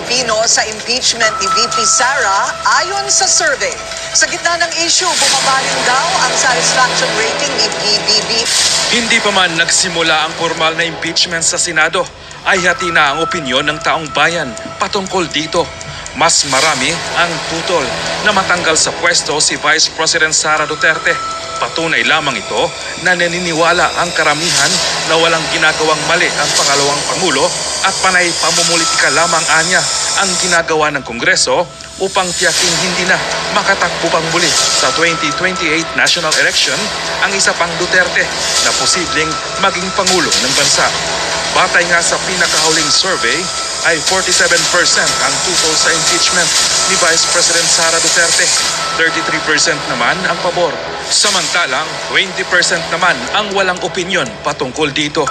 Pilipino sa impeachment ni VP Sara ayon sa survey. Sa gitna ng issue, bumaba rin daw ang satisfaction rating ni PBB. Hindi pa man nagsimula ang formal na impeachment sa Senado, ay hati na ang opinyon ng taong bayan patungkol dito. Mas marami ang tutol na matanggal sa pwesto si Vice President Sara Duterte. Patunay lamang ito na naniniwala ang karamihan na walang ginagawang mali ang pangalawang Pangulo at panay pamumulitika lamang anya ang ginagawa ng Kongreso upang tiyaking hindi na makatakbo pang muli sa 2028 national election ang isa pang Duterte na posibleng maging Pangulo ng bansa. Batay nga sa pinakahuling survey, ay 47% ang tutol sa impeachment ni Vice President Sara Duterte. 33% naman ang pabor. Samantalang 20% naman ang walang opinyon patungkol dito.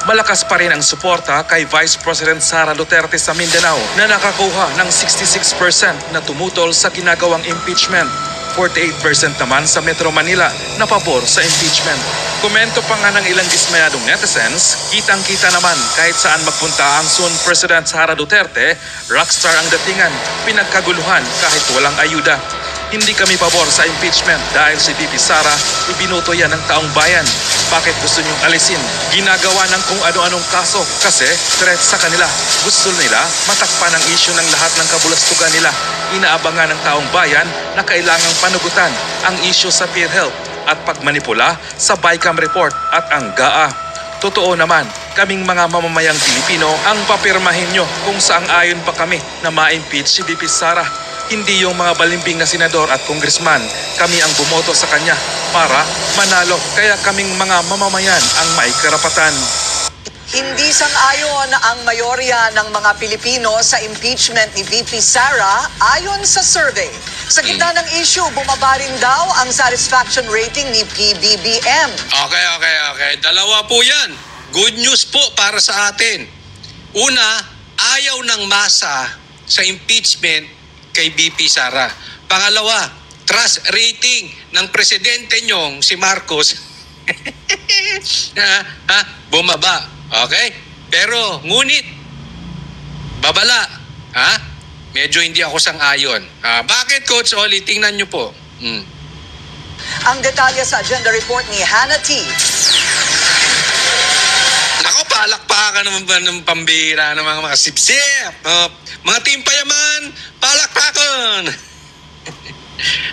Malakas pa rin ang suporta kay Vice President Sara Duterte sa Mindanao na nakakuha ng 66% na tumutol sa ginagawang impeachment. 48% naman sa Metro Manila na pabor sa impeachment. Komento pa nga ng ilang dismayadong netizens, kitang-kita naman kahit saan magpunta ang soon President Sara Duterte, rockstar ang datingan, pinagkaguluhan kahit walang ayuda. Hindi kami pabor sa impeachment dahil si VP Sara ibinuto yan ng taong bayan. Bakit gusto niyong alisin? Ginagawa ng kung ano-anong kaso kasi threat sa kanila. Gusto nila matakpan ang issue ng lahat ng kabulastugan nila. Inaabangan ng taong bayan na kailangang panugutan ang issue sa PhilHealth at pagmanipula sa BICAM report at ang GAA. Totoo naman, kaming mga mamamayang Pilipino ang papirmahin nyo kung saang ayon pa kami na ma-impeach si VP Sara. Hindi yung mga balimbing na senador at congressman, kami ang bumoto sa kanya para manalo. Kaya kaming mga mamamayan ang may karapatan. Hindi sang-ayon ang mayorya ng mga Pilipino sa impeachment ni VP Sara ayon sa survey. Sa gitna ng issue, bumaba rin daw ang satisfaction rating ni PBBM. Okay. Dalawa po yan. Good news po para sa atin. Una, ayaw ng masa sa impeachment kay VP Sara. Pangalawa, trust rating ng presidente nyong si Marcos bumaba. Okay? Pero ngunit babala. Medyo hindi ako sang-ayon. Bakit, Coach Oli? Tingnan nyo po. Ang detalye sa agenda report ni Hannah T. Nako, palakpakan naman ba ng pambira ng mga sip-sip? Mga timpayaman, palakpakan!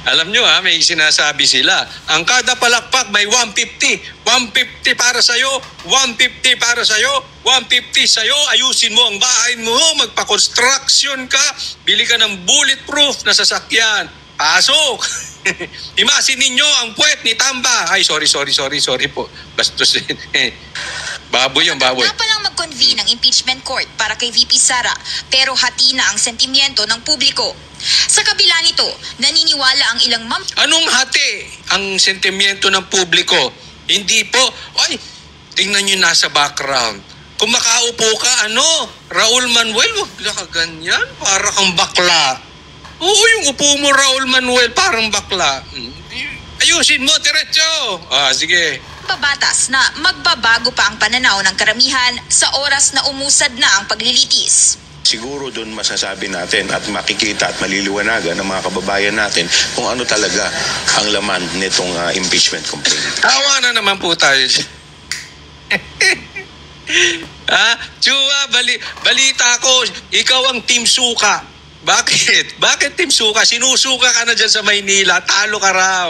Alam nyo may sinasabi sila. Ang kada palakpak may 150. 150 para sa'yo, 150 para sa'yo, 150 sa'yo. Ayusin mo ang bahay mo, magpa-construction ka, bili ka ng bulletproof na sasakyan. Pasok! Imasin ninyo ang puwet ni Tamba. Ay, sorry po. Bastos din. Baboy yung baboy. Nga palang mag-convene ang impeachment court para kay VP Sara, pero hati na ang sentimiento ng publiko. Sa kabila nito, naniniwala ang ilang Anong hati ang sentimiento ng publiko? Hindi po, tingnan nyo nasa background. Kung makaupo ka, Raul Manuel, wag ka ganyan, para kang bakla. Oo, yung upo mo, Raul Manuel, parang bakla. Ayusin mo, diretso. Sige. pabatas na magbabago pa ang pananaw ng karamihan sa oras na umusad na ang paglilitis. Siguro doon masasabi natin at makikita at maliliwanagan ng mga kababayan natin kung ano talaga ang laman nitong impeachment complaint. Tawa na naman po tayo. Chua, balita ko, ikaw ang Team Suka. Bakit? Bakit Team Suka? Sinusuka ka na dyan sa Maynila, talo ka raw.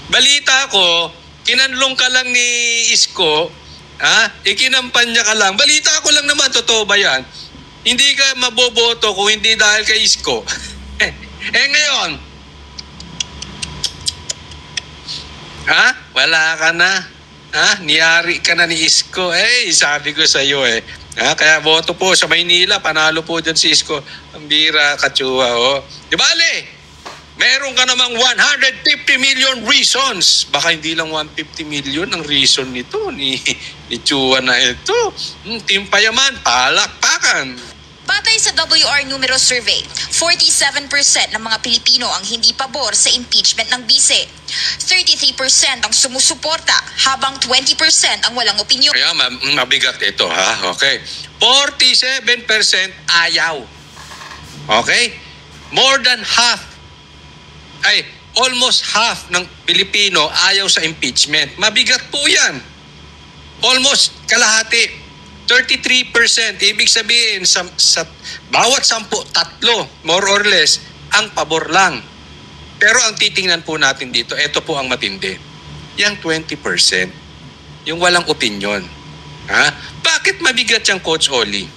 Balita ko, kinanlong ka lang ni Isko, ikinampanya ka lang. Balita ko lang naman, totoo ba yan? Hindi ka maboboto kung hindi dahil kay Isko. Ngayon, wala ka na. Niyari ka na ni Isko. Sabi ko sa iyo kaya boto po sa Maynila, panalo po dyan si Isko. Ang bira, Kachua, Di bale, meron ka namang 150 million reasons. Baka hindi lang 150 million ang reason nito ni Chua na ito. Team Payaman, palakpakan. Batay sa WR Numero Survey, 47% ng mga Pilipino ang hindi pabor sa impeachment ng bise. 33% ang sumusuporta, habang 20% ang walang opinyon. Kaya mabigat ito, ha? Okay. 47% ayaw. Okay? More than half, almost half ng Pilipino ayaw sa impeachment. Mabigat po yan. Almost kalahati. 33%, ibig sabihin sa bawat 10, tatlo, more or less, ang pabor lang. Pero ang titingnan po natin dito, ito po ang matindi. Yang 20%, yung walang opinion. Ha? Bakit mabigat yung Coach Oli?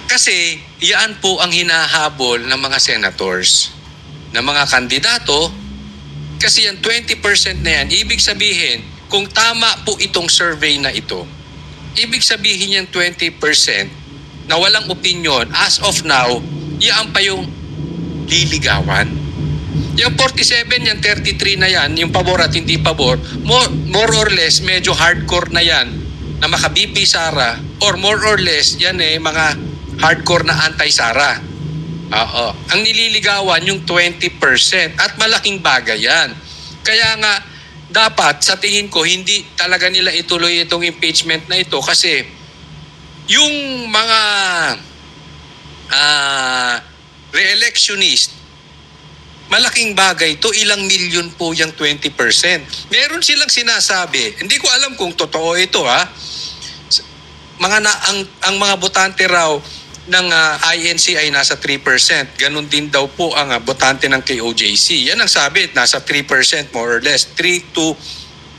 Kasi yan po ang hinahabol ng mga senators, ng mga kandidato. Kasi yung 20% na yan, ibig sabihin, kung tama po itong survey na ito, ibig sabihin yung 20% na walang opinion, as of now, yan pa yung liligawan. Yung 47, yung 33 na yan, yung pabor at hindi pabor, more or less, medyo hardcore na yan, na maka-BP Sara, or more or less, yan mga hardcore na anti-Sara. Oo. Ang nililigawan yung 20% at malaking bagay yan. Kaya nga, dapat sa tingin ko hindi talaga nila ituloy itong impeachment na ito kasi yung mga re-electionist, malaking bagay to, ilang milyon po yung 20%. Meron silang sinasabi, hindi ko alam kung totoo ito ang mga botante raw ng INC ay nasa 3%. Ganon din daw po ang botante ng KOJC. Yan ang sabi, nasa 3% more or less. 3 to,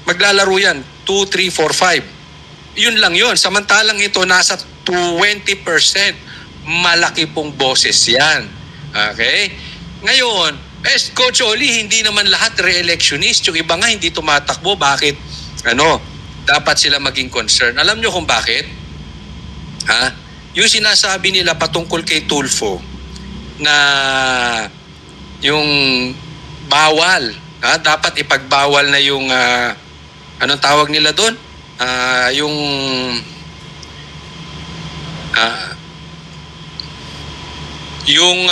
maglalaro yan, 2, 3, 4, 5. Yun lang yun. Samantalang ito, nasa 20%. Malaki pong boses yan. Okay? Ngayon, Coach Oli, hindi naman lahat re-electionist. Yung iba nga hindi tumatakbo. Bakit? Dapat sila maging concerned. Alam nyo kung bakit? Yung sinasabi nila patungkol kay Tulfo na yung bawal, dapat ipagbawal na yung anong tawag nila doon? Yung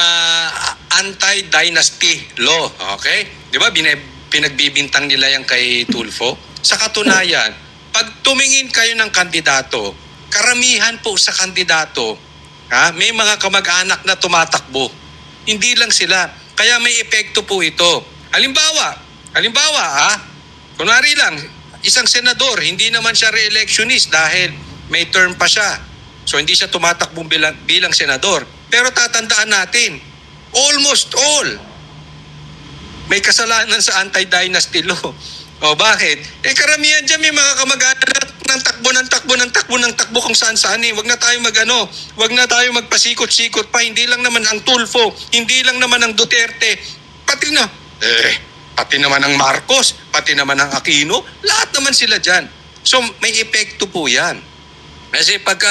anti-dynasty law, okay? 'Di ba? Pinagbibintang nila yan kay Tulfo. Sa katunayan, pag tumingin kayo ng kandidato, karamihan po sa kandidato, may mga kamag-anak na tumatakbo. Hindi lang sila. Kaya may epekto po ito. Halimbawa, kunwari lang, isang senador, hindi naman siya re-electionist dahil may term pa siya. So hindi siya tumatakbo bilang senador. Pero tatandaan natin, almost all may kasalanan sa anti-dynasty law. O bakit? Karamihan dyan may mga kamag-anak ng takbo kung saan-saan. Wag na tayo magpasikot-sikot pa. Hindi lang naman ang Tulfo, hindi lang naman ang Duterte, pati naman ang Marcos, pati naman ang Aquino, lahat naman sila dyan. So may epekto po yan. Kasi pag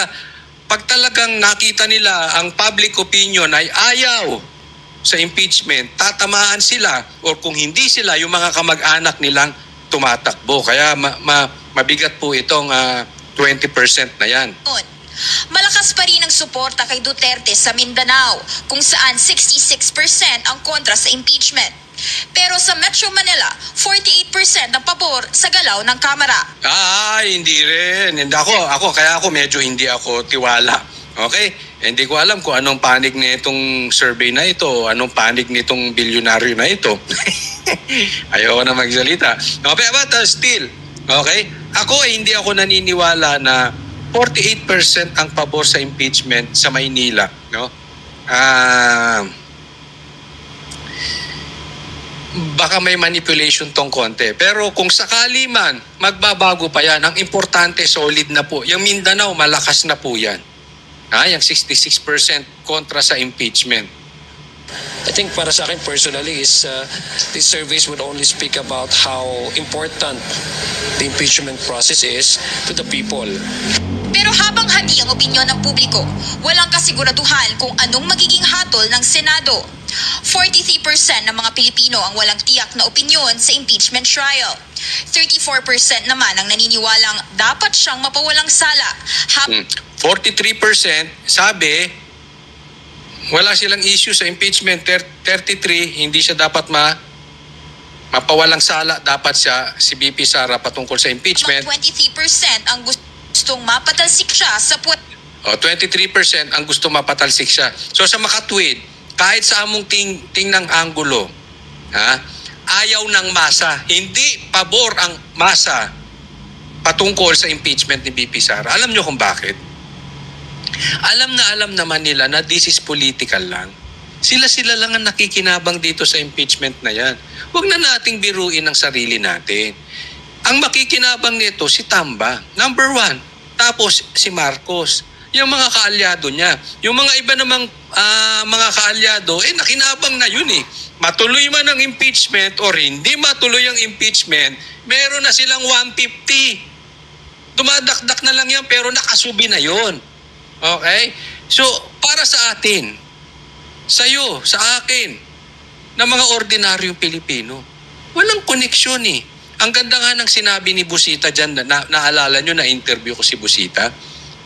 talagang nakita nila ang public opinion ay ayaw sa impeachment, tatamaan sila, or kung hindi sila, yung mga kamag-anak nilang tumatakbo. Kaya mabigat po itong 20% na yan. Malakas pa rin ang suporta kay Duterte sa Mindanao, kung saan 66% ang kontra sa impeachment. Pero sa Metro Manila, 48% ang pabor sa galaw ng Kamara. Hindi rin. Kaya ako medyo hindi ako tiwala. Okay? Hindi ko alam kung anong panig na itong survey na ito, anong panig nitong bilyonaryo na ito. Ayoko na magsalita. Okay, but still, okay? Hindi ako naniniwala na 48% ang pabor sa impeachment sa Maynila. No? Baka may manipulation tong konti. Pero kung sakali man, magbabago pa yan. Ang importante, solid na po. Yung Mindanao, malakas na po yan. Yung 66% kontra sa impeachment. I think para sa akin personally is these surveys would only speak about how important the impeachment process is to the people. Pero habang hati ang opinyon ng publiko, walang kasiguraduhan kung anong magiging hatol ng Senado. 43% ng mga Pilipino ang walang tiyak na opinyon sa impeachment trial. 34% naman ang naniniwalang dapat siyang mapawalang sala. 43% sabi, wala silang issue sa impeachment. 33, hindi siya dapat mapawalang sala. Dapat si BP Sara patungkol sa impeachment. 23% ang gustong mapatalsik siya sa 23% ang gusto mapatalsik siya. So sa makatwid, kahit sa among ng anggulo, ayaw ng masa, hindi pabor ang masa patungkol sa impeachment ni BP Sara. Alam nyo kung bakit? Alam naman nila na this is political lang. Sila lang ang nakikinabang dito sa impeachment na yan. Huwag na nating biruin ang sarili natin. Ang makikinabang nito si Tamba, number 1. Tapos si Marcos, yung mga kaalyado niya. Yung mga iba namang mga kaalyado, nakinabang na yun eh. Matuloy man ang impeachment or hindi matuloy ang impeachment, meron na silang 150. Dumadakdak na lang yan pero nakasubi na yun. Okay? So, para sa atin, sa'yo, sa akin, na mga ordinaryong Pilipino, walang koneksyon eh. Ang ganda nga ng sinabi ni Busita dyan, naalala nyo na interview ko si Busita.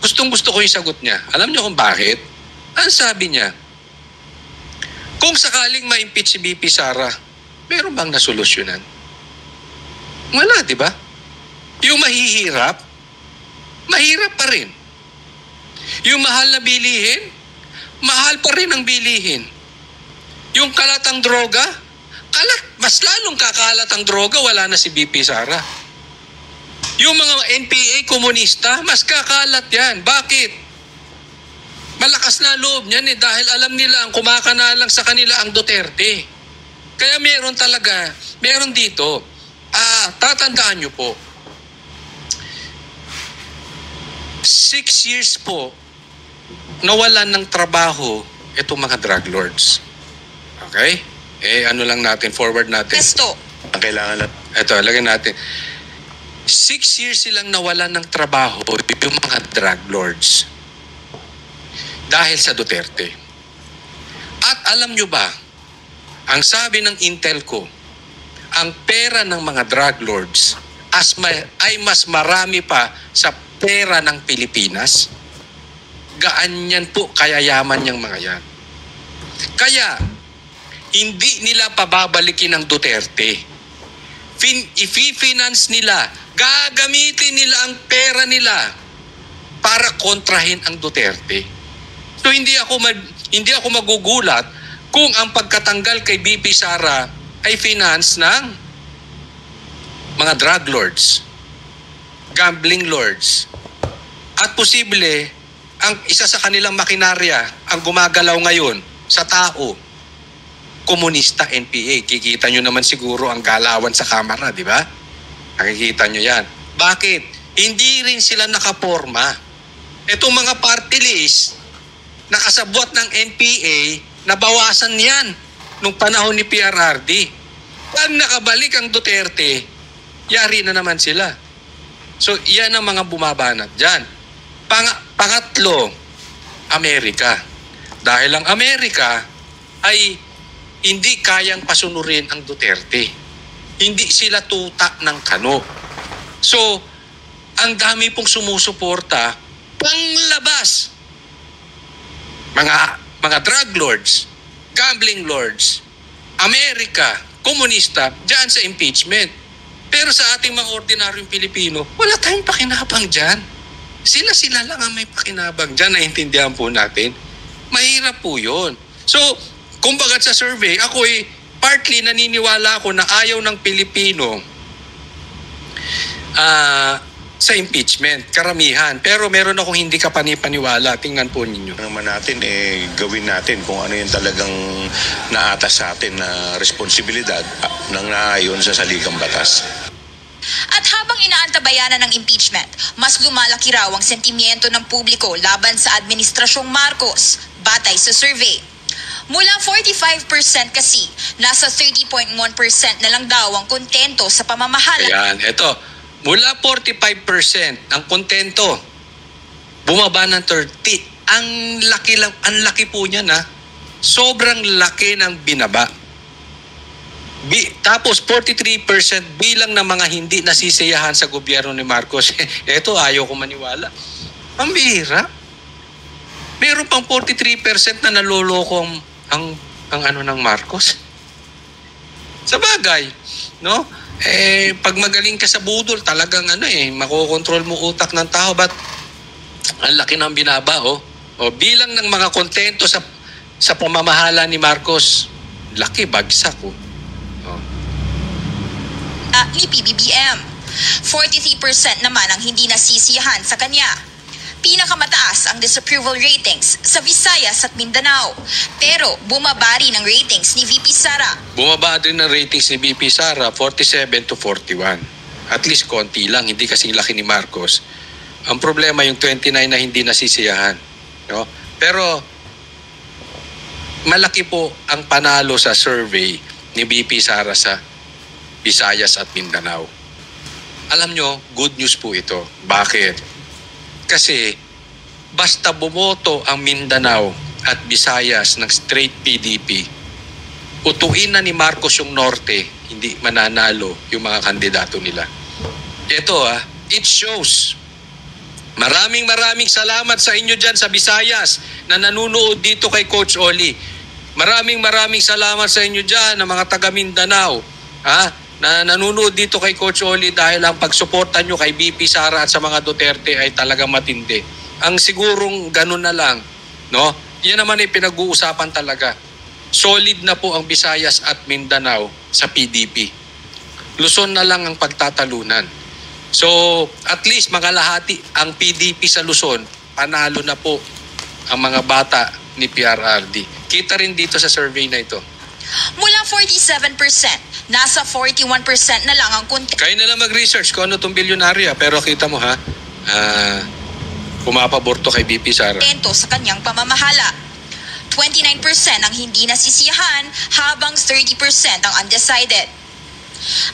Gustong-gusto ko yung sagot niya. Alam nyo kung bakit? Ang sabi niya, kung sakaling ma-impeach si BP Sara, meron bang nasolusyonan? Wala, di ba? Yung mahihirap, mahirap pa rin. Yung mahal na bilihin, mahal pa rin ang bilihin. Yung kalatang droga, mas lalong kakalat ang droga, wala na si BP Sara. Yung mga NPA komunista, mas kakalat yan. Bakit? Malakas na loob niyan dahil alam nila ang kumakanalang sa kanila ang Duterte. Kaya meron dito, tatandaan nyo po, 6 years po, nawalan ng trabaho itong mga drug lords. Okay? Ano lang natin, forward natin. Pesto. Ang kailangan lang. Ito, lagyan natin. 6 years silang nawalan ng trabaho yung mga drug lords dahil sa Duterte. At alam nyo ba, ang sabi ng Intelco, ang pera ng mga drug lords ay mas marami pa sa pera ng Pilipinas. Gaan yan po, kaya yaman yung mga yan. Kaya, hindi nila pababalikin ang Duterte. I-finance nila, gagamitin nila ang pera nila para kontrahin ang Duterte. So hindi ako magugulat kung ang pagkatanggal kay BP Sara ay finance ng mga drug lords, gambling lords, at posible ang isa sa kanilang makinarya ang gumagalaw ngayon sa tao, komunista NPA. Kikita nyo naman siguro ang galawan sa kamera, di ba? Nakikita nyo yan. Bakit? Hindi rin sila nakaporma. Itong mga party list, nakasabwat ng NPA, nabawasan yan nung panahon ni PRRD. Pag nakabalik ang Duterte, yari na naman sila. So, yan ang mga bumabanat dyan. Pangatlo, Amerika. Dahil ang Amerika ay hindi kayang pasunurin ang Duterte. Hindi sila tuta ng kano. So, ang dami pong sumusuporta panglabas. Mga drug lords, gambling lords, Amerika, komunista, dyan sa impeachment. Pero sa ating mga ordinaryong Pilipino, wala tayong pakinabang dyan. Sila lang ang may pakinabang dyan. Naintindihan po natin. Mahirap po yun. So, kumbaga sa survey, ako partly naniniwala ako na ayaw ng Pilipino sa impeachment, karamihan. Pero meron akong hindi kapanipaniwala. Tingnan po ninyo. Naman natin, gawin natin kung ano yung talagang naatas sa atin na responsibilidad ng naayon sa saligang batas. At habang inaantabayanan ng impeachment, mas lumalaki raw ang sentimiento ng publiko laban sa Administrasyong Marcos, batay sa survey. Mula 45% kasi, nasa 30.1% na lang daw ang kontento sa pamamahala. Ayan, ito. Mula 45% ang kontento. bumaba ng 30. Ang laki po niya na. Sobrang laki ng binaba. Tapos 43% bilang ng mga hindi nasisiyahan sa gobyerno ni Marcos. Ito, ayaw ko maniwala. Ang bihira. Meron pang 43% na naloloko ang ano ng Marcos. Sa bagay, no? Pag magaling ka sa budol, talagang makokontrol mo utak ng tao. But ang laki ng binaba, O bilang ng mga kontento sa pamamahala ni Marcos, laki, bagsak, Ni PBBM. 43% naman ang hindi nasisiyahan sa kanya. Pinakamataas ang disapproval ratings sa Visayas at Mindanao. Pero bumaba rin ang ratings ni VP Sara. Bumaba din ang ratings ni VP Sara, 47 to 41. At least konti lang, hindi kasing laki ni Marcos. Ang problema yung 29 na hindi nasisiyahan. No? Pero malaki po ang panalo sa survey ni VP Sara sa Visayas at Mindanao. Alam nyo, good news po ito. Bakit? Kasi basta bumoto ang Mindanao at Visayas ng straight PDP, utuin na ni Marcos yung Norte, hindi mananalo yung mga kandidato nila. Ito it shows. Maraming salamat sa inyo dyan sa Visayas na nanunood dito kay Coach Oli. Maraming salamat sa inyo dyan na mga taga Mindanao. Na nanunood dito kay Coach Oli dahil ang pagsuporta nyo kay VP Sara at sa mga Duterte ay talagang matindi. Ang sigurong ganun na lang, no? Yan naman ay pinag-uusapan talaga. Solid na po ang Visayas at Mindanao sa PDP. Luzon na lang ang pagtatalunan. So, at least makalahati ang PDP sa Luzon, panalo na po ang mga bata ni PRRD. Kita rin dito sa survey na ito. Mula 47%, nasa 41% na lang ang Kayo na lang mag-research kung ano itong bilyonarya. Pero kita mo pumapabor to kay VP Sara. Sa kanyang pamamahala. 29% ang hindi nasisiyahan habang 30% ang undecided.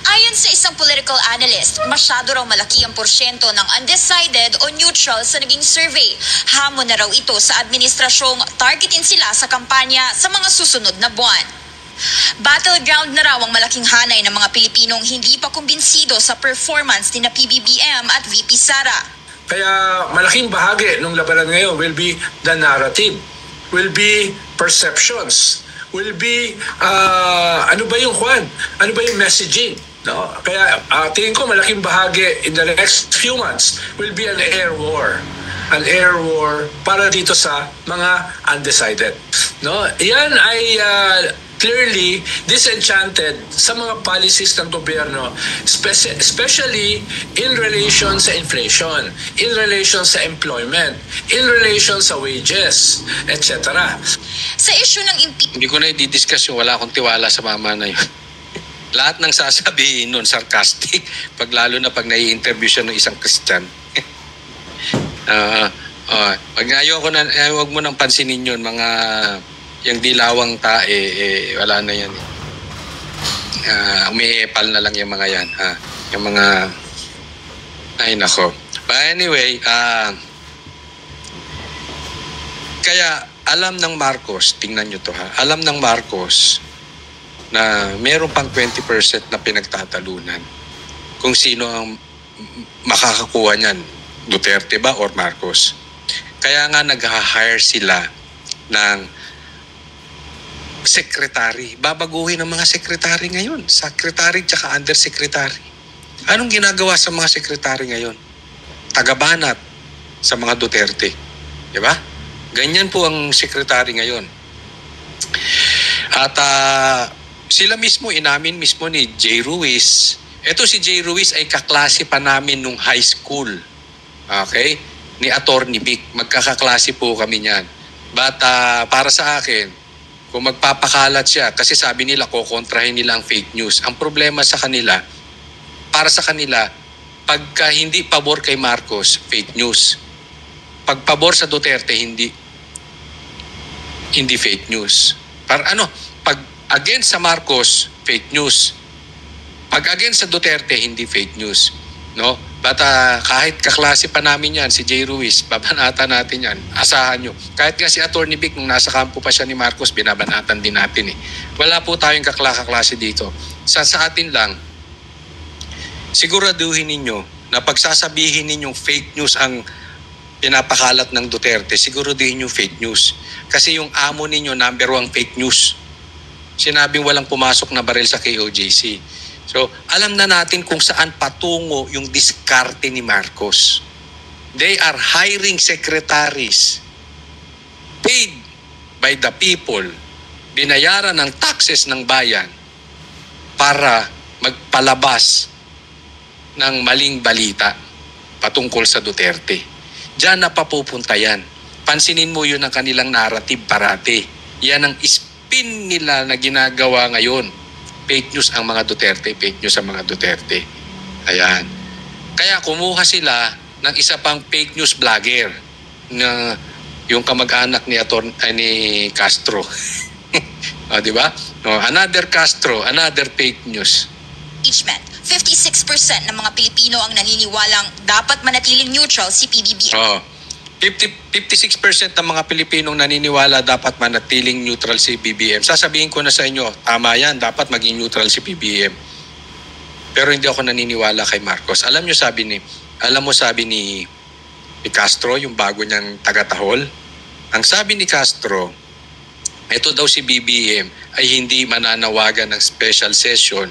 Ayon sa isang political analyst, masyado raw malaki ang porsyento ng undecided o neutral sa naging survey. Hamon na raw ito sa administrasyong targetin sila sa kampanya sa mga susunod na buwan. Battleground na raw ang malaking hanay ng mga Pilipinong hindi pa kumbinsido sa performance ni na PBBM at VP Sara. Kaya malaking bahagi ng labanan ngayon will be the narrative, will be perceptions, will be ano ba yung messaging. No? Kaya tingin ko malaking bahagi in the next few months will be an air war para dito sa mga undecided. No? Yan ay clearly disenchanted sa mga policies ng gobyerno, especially in relation sa inflation, in relation sa employment, in relation sa wages, etc. Sa issue ng impeachment, Hindi ko na i-discuss yung wala akong tiwala sa mama na yun. Lahat ng sasabihin nun, sarcastic. Lalo na pag nai-interview siya ng isang Christian. Huwag mo nang pansinin yun, mga yung dilawang tae, wala na yan. Umiepal na lang yung mga yan. Yung mga, ay nako. But anyway, kaya alam ng Marcos, tingnan nyo to alam ng Marcos na meron pang 20% na pinagtatalunan kung sino ang makakakuha niyan, Duterte ba or Marcos. Kaya nga nag-hire sila ng secretary. Babaguhin ang mga secretary ngayon. Secretary tsaka undersecretary. Anong ginagawa sa mga secretary ngayon? Tagabanat sa mga Duterte. Diba? Ganyan po ang secretary ngayon. At sila mismo, inamin mismo ni Jay Ruiz. Ito si Jay Ruiz ay kaklase pa namin nung high school. Okay? Ni Attorney Vic. Magkakaklase po kami niyan. But para sa akin, kung magpapakalat siya, kasi sabi nila, kukontrahin nila ang fake news. Ang problema sa kanila, para sa kanila, pagka hindi pabor kay Marcos, fake news. Pag pabor sa Duterte, hindi fake news. Pag against sa Marcos, fake news. Pag against sa Duterte, hindi fake news. No? But kahit kaklase pa namin yan, si Jay Ruiz, babanatan natin yan. Asahan nyo. Kahit nga si Atty. Vic, nung nasa kampo pa siya ni Marcos, binabanatan din natin eh. Wala po tayong kaklase dito. Sa atin lang, siguraduhin ninyo na pagsasabihin ninyong fake news ang pinapakalat ng Duterte, siguraduhin yung fake news. Kasi yung amo ninyo, number 1 fake news. Sinabing walang pumasok na baril sa KOJC. So, alam na natin kung saan patungo yung diskarte ni Marcos. They are hiring secretaries paid by the people, binayaran ng taxes ng bayan para magpalabas ng maling balita patungkol sa Duterte. Diyan na papupunta yan. Pansinin mo yun ang kanilang narrative parati. Yan ang spin nila na ginagawa ngayon. Fake news ang mga Duterte, fake news ang mga Duterte. Ayan. Kaya kumuha sila ng isa pang fake news vlogger na yung kamag-anak ni Castro. O, di ba? No, another Castro, another fake news. Impeachment. 56% ng mga Pilipino ang naniniwalang dapat manatiling neutral si PBBM. Oh. 56% ng mga Pilipinong naniniwala dapat manatiling neutral si BBM. Sasabihin ko na sa inyo, tama yan, dapat maging neutral si BBM. Pero hindi ako naniniwala kay Marcos. Alam mo sabi ni Castro, yung bago niyang taga-tahol, ang sabi ni Castro, ito daw si BBM ay hindi mananawagan ng special session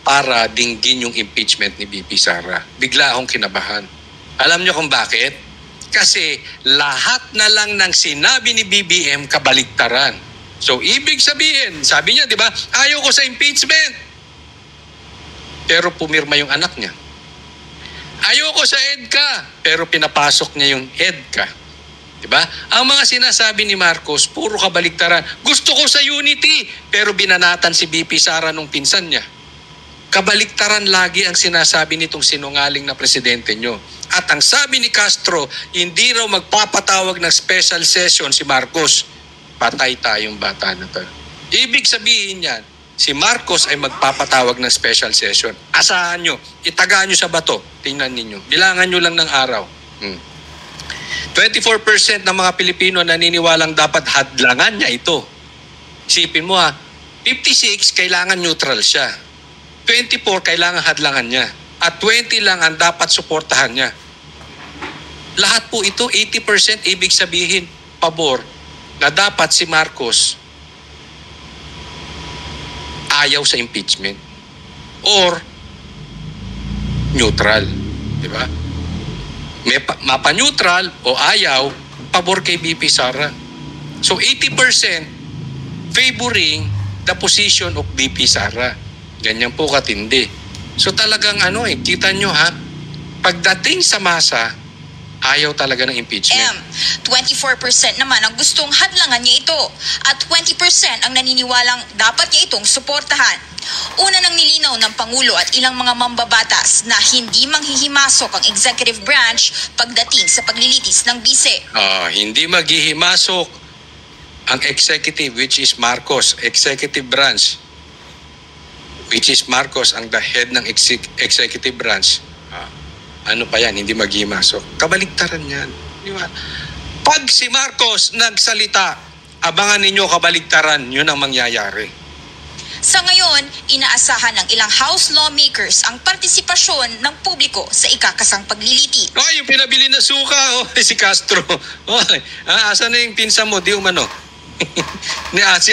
para dinggin yung impeachment ni BP Sara. Bigla akong kinabahan. Alam niyo kung bakit? Kasi lahat na lang ng sinabi ni BBM kabaligtaran. So, ibig sabihin, sabi niya, di ba, ayaw ko sa impeachment. Pero pumirma yung anak niya. Ayaw ko sa EDCA, pero pinapasok niya yung EDCA. Di ba? Ang mga sinasabi ni Marcos, puro kabaligtaran. Gusto ko sa unity, pero binanatan si BP Sara nung pinsan niya. Kabaliktaran lagi ang sinasabi nitong sinungaling na presidente nyo. At ang sabi ni Castro, hindi raw magpapatawag ng special session si Marcos. Patay tayong bata na to. Ibig sabihin yan, si Marcos ay magpapatawag ng special session. Asahan nyo, itagaan nyo sa bato. Tingnan ninyo. Bilangan nyo lang ng araw. 24% ng mga Pilipino naniniwalang dapat hadlangan niya ito. Isipin mo 56 kailangan neutral siya. 24 kailangan hadlangan niya. At 20 lang ang dapat suportahan niya. Lahat po ito, 80% ibig sabihin, pabor, na dapat si Marcos ayaw sa impeachment. Or neutral. Di ba? Mapa-neutral o ayaw, pabor kay BP Sara. So 80% favoring the position of BP Sara. Ganyan po katindi. So talagang kita nyo pagdating sa masa, ayaw talaga ng impeachment. 24% naman ang gustong hadlangan niya ito at 20% ang naniniwalang dapat niya itong suportahan. Una nang nilinaw ng Pangulo at ilang mga mambabatas na hindi manghihimasok ang executive branch pagdating sa paglilitis ng bise. Hindi maghihimasok ang executive, which is Marcos, executive branch, which is Marcos ang the head ng executive branch. Ano pa yan, hindi maghihimasok. Kabaligtaran yan. Di ba? Pag si Marcos nagsalita, abangan ninyo kabaligtaran, yun ang mangyayari. Sa ngayon, inaasahan ng ilang House lawmakers ang partisipasyon ng publiko sa ikakasang pagliliti. Yung pinabili na suka, si Castro. Asan na yung pinsan mo, di umano? Si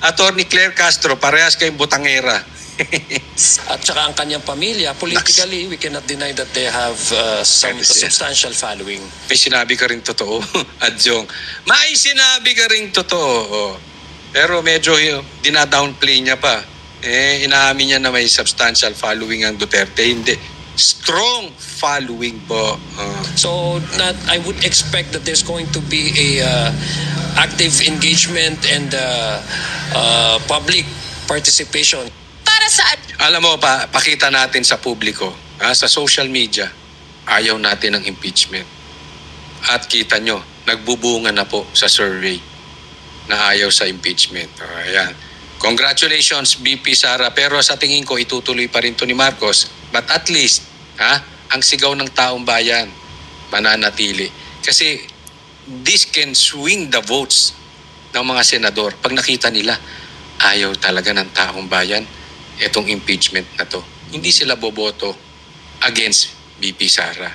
Attorney Claire Castro, parehas kayong butangera. At saka ang kanyang pamilya, politically, we cannot deny that they have some substantial following. May sinabi ka rin totoo, Adjong. May sinabi ka rin totoo. Pero medyo dinadownplay niya pa. Inaamin niya na may substantial following ang Duterte. Hindi. Strong following po. So I would expect that there's going to be a active engagement and public participation. Para sa Alam mo, pakita natin sa publiko, sa social media, ayaw natin ng impeachment. At kita nyo, nagbubunga na po sa survey na ayaw sa impeachment. Ayan. Congratulations, BP Sara. Pero sa tingin ko, itutuloy pa rin to ni Marcos. But at least, Ang sigaw ng taong bayan mananatili. Kasi this can swing the votes ng mga senador pag nakita nila ayaw talaga ng taong bayan itong impeachment na to. Hindi sila boboto against VP Sara.